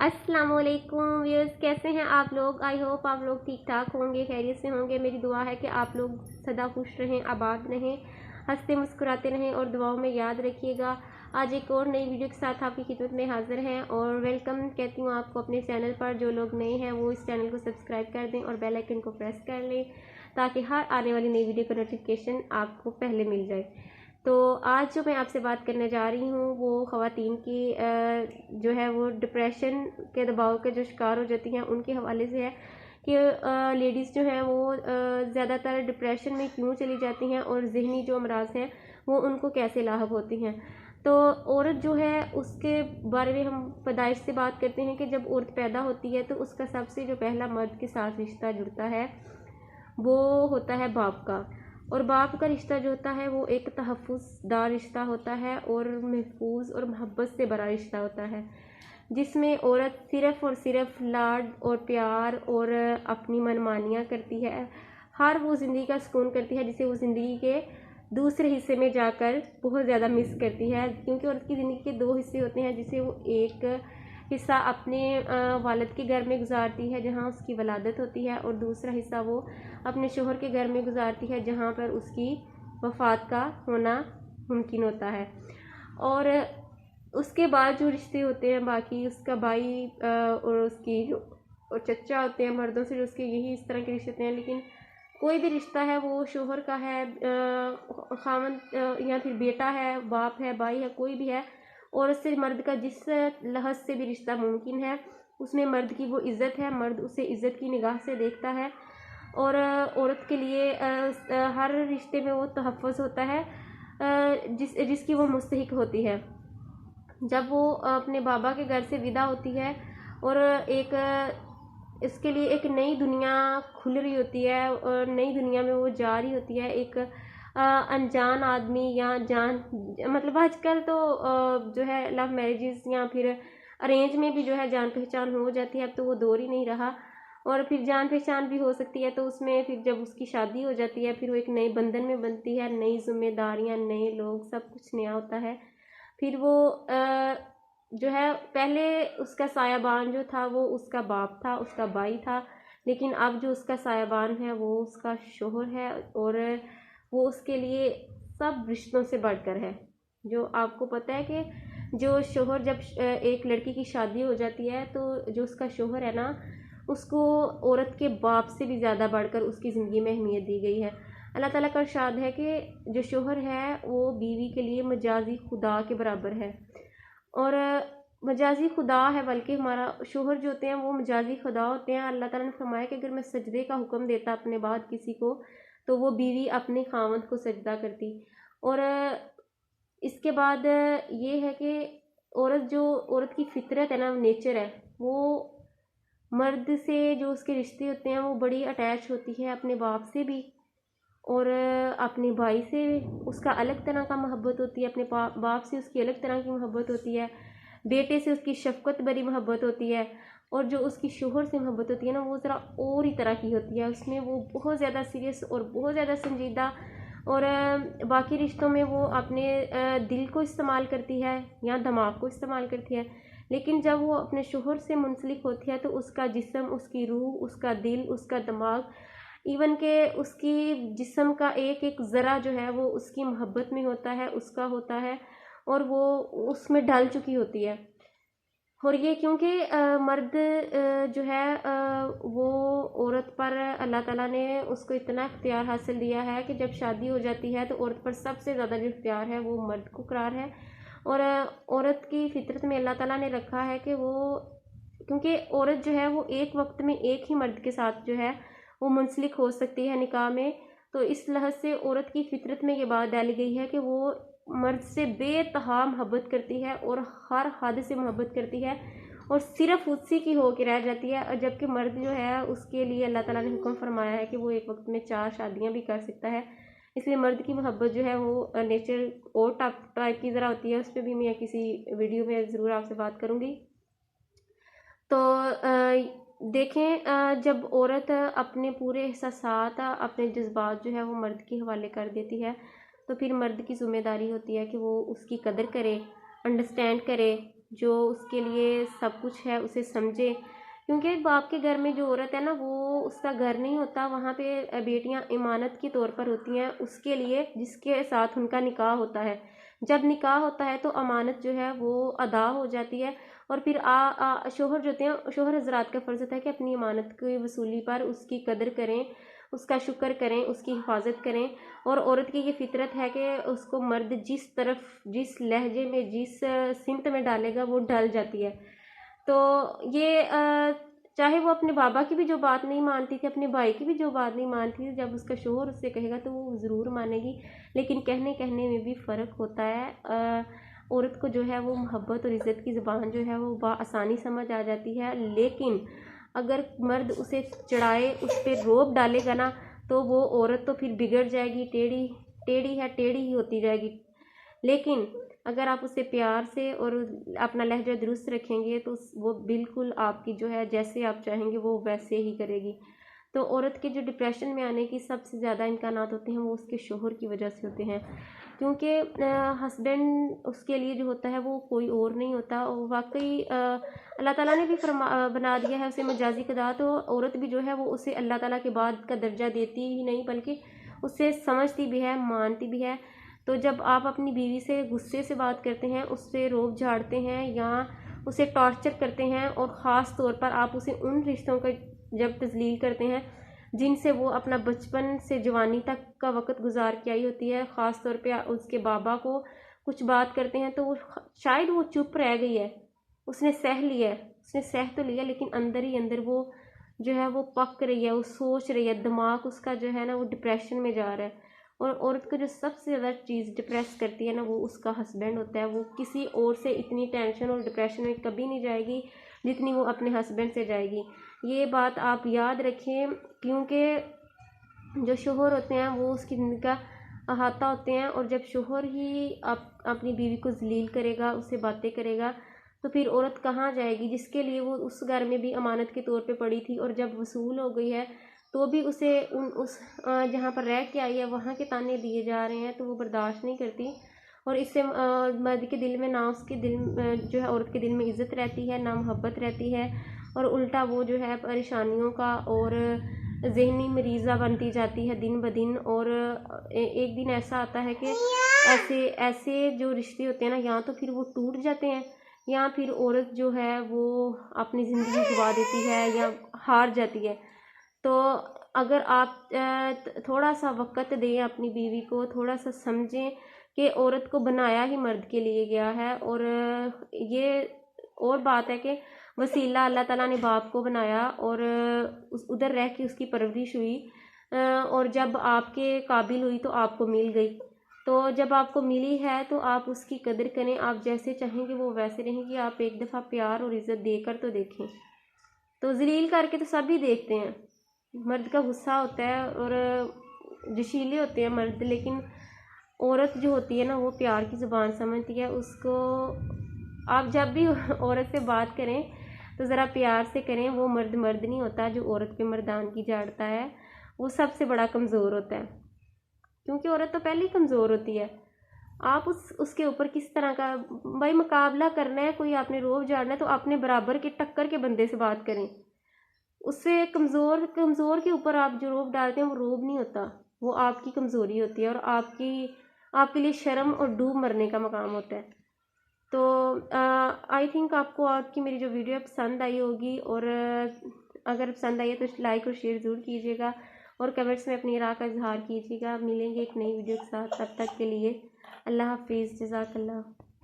अस्सलाम वालेकुम व्यूअर्स, कैसे हैं आप लोग। आई होप आप लोग ठीक ठाक होंगे, खैरियत से होंगे। मेरी दुआ है कि आप लोग सदा खुश रहें, आबाद रहें, हंसते मुस्कुराते रहें और दुआओं में याद रखिएगा। आज एक और नई वीडियो के साथ आपकी खिदमत में हाजिर हैं और वेलकम कहती हूँ आपको अपने चैनल पर। जो लोग नए हैं वो इस चैनल को सब्सक्राइब कर दें और बेल आइकन को प्रेस कर लें ताकि हर आने वाली नई वीडियो का नोटिफिकेशन आपको पहले मिल जाए। तो आज जो मैं आपसे बात करने जा रही हूँ वो ख़वातीन की जो है वो डिप्रेशन के दबाव के जो शिकार हो जाती हैं उनके हवाले से है कि लेडीज़ जो हैं वो ज़्यादातर डिप्रेशन में क्यों चली जाती हैं और ज़हनी जो अमराज हैं वो उनको कैसे लाहक होती हैं। तो औरत जो है उसके बारे में हम पैदाइश से बात करते हैं कि जब औरत पैदा होती है तो उसका सबसे जो पहला मर्द के साथ रिश्ता जुड़ता है वो होता है बाप का। और बाप का रिश्ता जो होता है वो एक तहफ़्फ़ुज़दार रिश्ता होता है और महफूज और मोहब्बत से भरा रिश्ता होता है, जिसमें औरत सिर्फ़ और सिर्फ लाड और प्यार और अपनी मनमानियाँ करती है। हर वो ज़िंदगी का सुकून करती है जिसे वो ज़िंदगी के दूसरे हिस्से में जाकर बहुत ज़्यादा मिस करती है, क्योंकि औरत की ज़िंदगी के दो हिस्से होते हैं, जिसे वो एक हिस्सा अपने वालिद के घर में गुजारती है जहाँ उसकी वलादत होती है और दूसरा हिस्सा वो अपने शोहर के घर में गुजारती है जहाँ पर उसकी वफ़ात का होना मुमकिन होता है। और उसके बाद जो रिश्ते होते हैं बाकी उसका भाई और उसकी जो और चचा होते हैं मर्दों से, जो उसके यही इस तरह के रिश्ते होते हैं। लेकिन कोई भी रिश्ता है वो शोहर का है, खामन या फिर बेटा है, बाप है, भाई है, कोई भी है, औरत से मर्द का जिस लहज़ से भी रिश्ता मुमकिन है उसमें मर्द की वो इज़्ज़त है, मर्द उसे इज़्ज़त की निगाह से देखता है और औरत के लिए हर रिश्ते में वो तहफ़्फ़ुज़ होता है जिसकी वो मुस्तहिक होती है। जब वो अपने बाबा के घर से विदा होती है और एक इसके लिए एक नई दुनिया खुल रही होती है और नई दुनिया में वो जा रही होती है, एक अनजान आदमी या जान मतलब आजकल तो जो है लव मैरिजेस या फिर अरेंज में भी जो है जान पहचान हो जाती है। अब तो वो दौर ही नहीं रहा और फिर जान पहचान भी हो सकती है, तो उसमें फिर जब उसकी शादी हो जाती है फिर वो एक नए बंधन में बनती है, नई जिम्मेदारियां, नए लोग, सब कुछ नया होता है। फिर वो जो है पहले उसका सायाबान जो था वो उसका बाप था, उसका भाई था, लेकिन अब जो उसका सायाबान है वो उसका शोहर है और वो उसके लिए सब रिश्तों से बढ़कर है। जो आपको पता है कि जो शोहर जब एक लड़की की शादी हो जाती है तो जो उसका शोहर है ना उसको औरत के बाप से भी ज़्यादा बढ़कर उसकी ज़िंदगी में अहमियत दी गई है। अल्लाह ताला का इरशाद है कि जो शोहर है वो बीवी के लिए मजाजी खुदा के बराबर है और मजाजी खुदा है, बल्कि हमारा शोहर जो होते हैं वो मजाजी खुदा होते हैं। अल्लाह ताला ने फरमाया कि अगर मैं सजदे का हुक्म देता अपने बाद किसी को तो वो बीवी अपने खावंद को सजदा करती। और इसके बाद ये है कि औरत की फितरत है ना, नेचर है, वो मर्द से जो उसके रिश्ते होते हैं वो बड़ी अटैच होती है, अपने बाप से भी और अपने भाई से उसका अलग तरह का मोहब्बत होती है, अपने बाप से उसकी अलग तरह की मोहब्बत होती है, बेटे से उसकी शफकत भरी मोहब्बत होती है और जो उसकी शोहर से मोहब्बत होती है ना वो ज़रा और ही तरह की होती है। उसमें वो बहुत ज़्यादा सीरियस और बहुत ज़्यादा संजीदा और बाकी रिश्तों में वो अपने दिल को इस्तेमाल करती है या दिमाग को इस्तेमाल करती है, लेकिन जब वो अपने शोहर से मुंसलिक होती है तो उसका जिस्म, उसकी रूह, उसका दिल, उसका दिमाग, इवन के उसकी जिस्म का एक एक ज़रा जो है वो उसकी मोहब्बत में होता है, उसका होता है और वो उसमें ढल चुकी होती है। और ये क्योंकि मर्द जो है वो औरत पर अल्लाह ताला ने उसको इतना इख्तियार हासिल दिया है कि जब शादी हो जाती है तो औरत पर सबसे ज़्यादा जो इख्तियार है वो मर्द को करार है। और औरत की फितरत में अल्लाह ताला ने रखा है कि वो, क्योंकि औरत जो है वो एक वक्त में एक ही मर्द के साथ जो है वो मुंसलिक हो सकती है निकाह में, तो इस लहज़ से औरत की फितरत में ये बात डाली गई है कि वो मर्द से बेतहा मोहब्बत करती है और हर हद से मोहब्बत करती है और सिर्फ उसी की हो के रह जाती है। और जबकि मर्द जो है उसके लिए अल्लाह ताला ने हुक्म फरमाया है कि वो एक वक्त में 4 शादियां भी कर सकता है, इसलिए मर्द की मोहब्बत जो है वो नेचर और टाइप की ज़रा होती है। उस पर भी मैं किसी वीडियो में ज़रूर आपसे बात करूँगी। तो देखें, जब औरत अपने पूरे एहसासात, अपने जज्बात जो है वो मर्द के हवाले कर देती है तो फिर मर्द की ज़िम्मेदारी होती है कि वो उसकी कदर करे, अंडरस्टैंड करे, جو اس کے لیے سب کچھ ہے اسے سمجھے، کیونکہ باپ کے گھر میں جو عورت ہے نا وہ اس کا گھر نہیں ہوتا، وہاں پہ بیٹیاں امانت کے طور پر ہوتی ہیں اس کے لیے جس کے ساتھ ان کا نکاح ہوتا ہے۔ جب نکاح ہوتا ہے تو امانت جو ہے وہ ادا ہو جاتی ہے، اور پھر شوہر جو ہوتے ہیں، شوہر حضرات کا فرض ہوتا ہے کہ اپنی امانت کی وصولی پر اس کی قدر کریں، اس کا شکر کریں، اس کی حفاظت کریں، اور عورت کی یہ فطرت ہے کہ اس کو مرد جس طرف، جس لہجے میں، جس سمت میں ڈالے گا وہ ڈل جاتی ہے۔ تو یہ چاہے وہ اپنے بابا کی بھی جو بات نہیں مانتی تھی، اپنے بھائی کی بھی جو بات نہیں مانتی تھی، جب اس کا شوہر اس سے کہے گا تو وہ ضرور مانے گی، لیکن کہنے میں بھی فرق ہوتا ہے۔ عورت کو جو ہے وہ محبت اور عزت کی زبان جو ہے وہ بآسانی سمجھ آ جاتی ہے، لیکن اگر مرد اسے چڑھائے، اس پہ روب ڈالے گا نا، تو وہ عورت تو پھر بگڑ جائے گی، ٹیڑھی ہی ہوتی جائے گی۔ لیکن اگر آپ اسے پیار سے اور اپنا لہجہ درست رکھیں گے تو وہ بالکل آپ کی جو ہے جیسے آپ چاہیں گے وہ ویسے ہی کرے گی۔ تو عورت کے جو ڈپریشن میں آنے کی سب سے زیادہ امکانات ہوتے ہیں وہ اس کے شوہر کی وجہ سے ہوتے ہیں، کیونکہ ہسبینڈ اس کے لیے جو ہوتا ہے وہ کوئی اور نہیں ہوتا۔ اور واقعی اللہ تعالیٰ نے بھی بنا دیا ہے اسے مجازی خدا، تو عورت بھی جو ہے وہ اسے اللہ تعالیٰ کے بعد کا درجہ دیتی ہی نہیں بلکہ اسے سمجھتی بھی ہے، مانتی بھی ہے۔ تو جب آپ اپنی بیوی سے غصے سے بات کرتے ہیں، اس سے روب جھاڑتے ہیں یا اسے ٹارچر کرتے ہیں، اور خاص طور پر آپ اسے ان رشتوں کا جب تذلیل کرتے ہیں جن سے وہ اپنا بچپن سے جوانی تک کا وقت گزار کے آئی ہوتی ہے، خاص طور پہ اس کے بابا کو کچھ بات کرتے ہیں تو وہ شاید وہ چپ رہ گئی ہے، اس نے سہ لیا ہے، اس نے سہ تو لیا لیکن اندر ہی اندر وہ جو ہے وہ پک رہی ہے، وہ سوچ رہی ہے، دماغ اس کا جو ہے نا وہ ڈپریشن میں جا رہا ہے۔ اور عورت کو جو سب سے زیادہ چیز ڈپریس کرتی ہے نا وہ اس کا ہسبینڈ ہوتا ہے۔ وہ کسی اور سے اتنی ٹینشن اور ڈپریشن میں کبھی نہیں جائے گی جتنی وہ اپنے ہسبینڈ سے جائے گی۔ یہ بات آپ یاد رکھیں، کیونکہ جو شوہر ہوتے ہیں وہ اس کی زندگی کا احاطہ ہوتے ہیں، اور جب شوہر ہی اپنی بیوی کو ذلیل کرے گا، اس سے باتیں کرے گا، تو پھر عورت کہاں جائے گی جس کے لیے وہ اس گھر میں بھی امانت کے طور پہ پڑی تھی، اور جب وصول ہو گئی ہے تو بھی اسے اس جہاں پر رہ کے آئی ہے وہاں کے تانے دیے جا رہے ہیں تو وہ برداشت نہیں کرتی، اور اس سے مرد کے دل میں نہ اس کے دل جو ہے عورت کے دل میں عزت رہتی ہے، نہ محبت رہتی ہے، اور الٹا وہ جو ہے پریشانیوں کا اور ذہنی مریضہ بنتی جاتی ہے دن بدن۔ اور ایک دن ایسا آتا ہے کہ ایسے جو رشتے ہوتے ہیں نا، یا تو پھر وہ ٹوٹ جاتے ہیں یا پھر عورت جو ہے وہ اپنی زندگی گوا دیتی ہے یا ہار جاتی ہے۔ تو اگر آپ تھوڑا سا وقت دیں اپنی بیوی کو، تھوڑا سا سمجھیں کہ عورت کو بنایا ہی مرد کے لیے گیا ہے، اور یہ اور بات ہے کہ وسیلہ اللہ تعالیٰ نے باپ کو بنایا اور ادھر رہ کے اس کی پرورش ہوئی، اور جب آپ کے قابل ہوئی تو آپ کو مل گئی، تو جب آپ کو ملی ہے تو آپ اس کی قدر کریں، آپ جیسے چاہیں گے وہ ویسے رہیں گی۔ آپ ایک دفعہ پیار اور عزت دے کر تو دیکھیں، تو ذلیل کر کے تو سبھی دیکھتے ہیں، مرد کا غصہ ہوتا ہے اور جشیلے ہوتے ہیں مرد، لیکن عورت جو ہوتی ہے نا وہ پیار کی زبان سمجھتی ہے اس کو۔ آپ جب بھی عورت سے بات کریں تو ذرا پیار سے کریں، وہ مرد نہیں ہوتا جو عورت پہ مردانگی جھاڑتا ہے، وہ سب سے بڑا کمزور ہوتا ہے، کیونکہ عورت تو پہلے ہی کمزور ہوتی ہے۔ آپ اس کے اوپر کس طرح کا بھائی مقابلہ کرنا ہے، کوئی آپ نے روب جھاڑنا ہے تو اپنے برابر کے ٹکر کے بندے سے بات کریں، اس سے کمزور کے اوپر آپ جو روب ڈالتے ہیں وہ روب نہیں ہوتا، وہ آپ کی کمزوری ہوتی ہے، اور آپ کے لیے شرم اور ڈوب مرنے کا مقام ہوتا ہے۔ تو آئی تھنک آپ کو آج کی میری جو ویڈیو پسند آئی ہوگی، اور اگر پسند آئی ہے تو لائک اور شیئر ضرور کیجیے گا، اور کمنٹس میں اپنی راہ کا اظہار کیجیے گا۔ ملیں گے ایک نئی ویڈیو کے ساتھ، تب تک کے لیے اللہ حافظ، جزاک اللہ۔